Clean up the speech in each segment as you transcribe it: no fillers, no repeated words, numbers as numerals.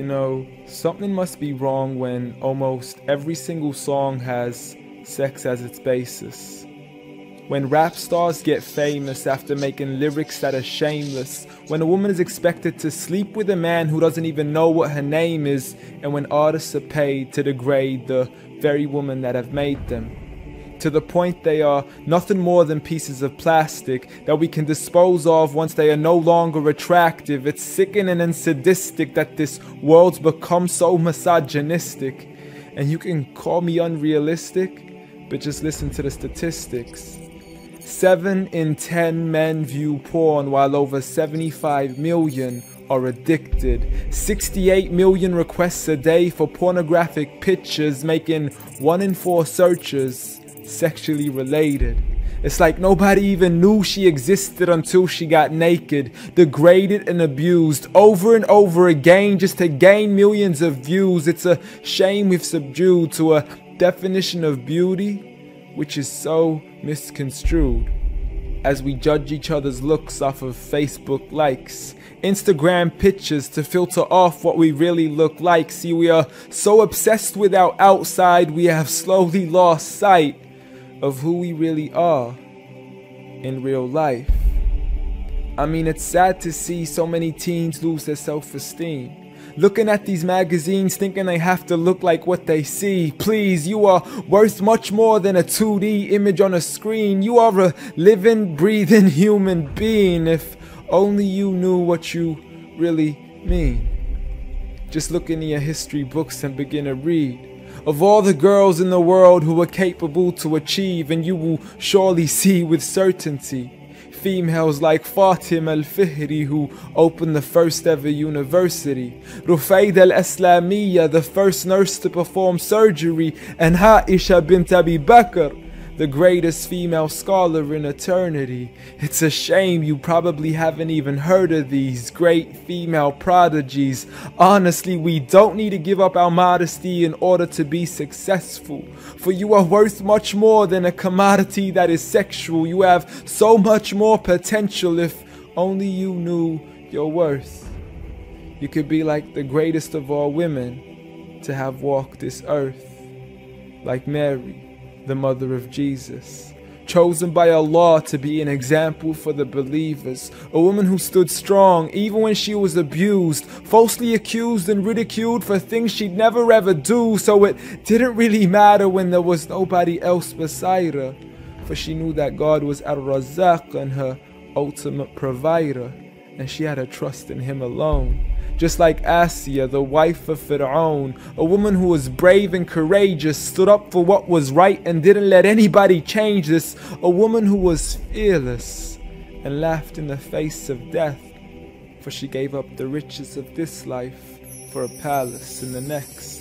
know, something must be wrong when almost every single song has sex as its basis. When rap stars get famous after making lyrics that are shameless. When a woman is expected to sleep with a man who doesn't even know what her name is. And when artists are paid to degrade the very women that have made them. To the point they are nothing more than pieces of plastic that we can dispose of once they are no longer attractive. It's sickening and sadistic that this world's become so misogynistic. And you can call me unrealistic, but just listen to the statistics. 7 in 10 men view porn, while over 75 million are addicted. 68 million requests a day for pornographic pictures, making 1 in 4 searches sexually related. It's like nobody even knew she existed until she got naked, degraded and abused over and over again just to gain millions of views. It's a shame we've subdued to a definition of beauty which is so misconstrued, as we judge each other's looks off of Facebook likes, Instagram pictures to filter off what we really look like. See, we are so obsessed with our outside, we have slowly lost sight of who we really are in real life. I mean, it's sad to see so many teens lose their self-esteem. Looking at these magazines thinking they have to look like what they see. Please, you are worth much more than a 2D image on a screen. You are a living, breathing human being. If only you knew what you really mean. Just look into your history books and begin to read of all the girls in the world who are capable to achieve, and you will surely see with certainty females like Fatima al-Fihri, who opened the first ever university, Rufayda al-Islamiyya, the first nurse to perform surgery, and Aisha bint Abi Bakr, the greatest female scholar in eternity. It's a shame you probably haven't even heard of these great female prodigies. Honestly, we don't need to give up our modesty in order to be successful. For you are worth much more than a commodity that is sexual. You have so much more potential if only you knew your worth. You could be like the greatest of all women to have walked this earth, like Mary, the mother of Jesus, chosen by Allah to be an example for the believers, a woman who stood strong even when she was abused, falsely accused and ridiculed for things she'd never ever do, so it didn't really matter when there was nobody else beside her, for she knew that God was Ar-Razzaq and her ultimate provider, and she had a trust in Him alone. Just like Asiya, the wife of Fir'aun, a woman who was brave and courageous, stood up for what was right and didn't let anybody change this. A woman who was fearless and laughed in the face of death, for she gave up the riches of this life for a palace in the next.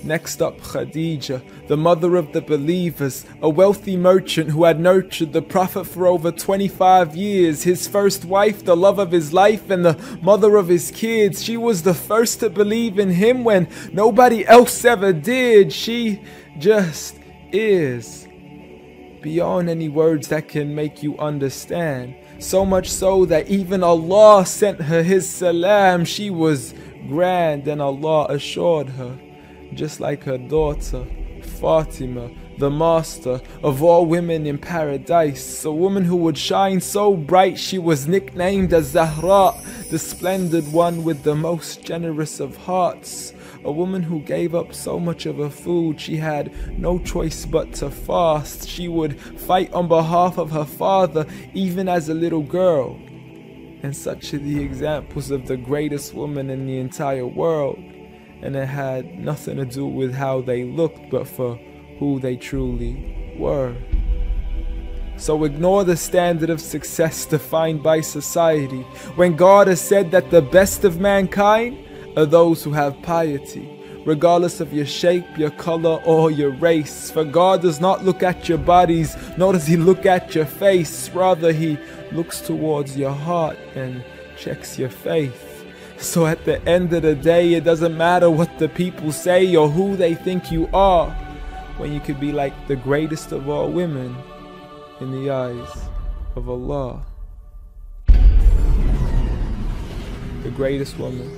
Next up, Khadija, the mother of the believers, a wealthy merchant who had nurtured the Prophet for over 25 years, his first wife, the love of his life, and the mother of his kids. She was the first to believe in him when nobody else ever did. She just is, beyond any words that can make you understand. So much so that even Allah sent her His salam. She was grand, and Allah assured her, just like her daughter, Fatima, the master of all women in paradise, a woman who would shine so bright she was nicknamed as Zahra, the splendid one with the most generous of hearts, a woman who gave up so much of her food she had no choice but to fast. She would fight on behalf of her father even as a little girl. And such are the examples of the greatest woman in the entire world. And it had nothing to do with how they looked, but for who they truly were. So ignore the standard of success defined by society, when God has said that the best of mankind are those who have piety, regardless of your shape, your color, or your race. For God does not look at your bodies, nor does He look at your face. Rather, He looks towards your heart and checks your faith. So at the end of the day, it doesn't matter what the people say or who they think you are, when you could be like the greatest of all women in the eyes of Allah. The greatest woman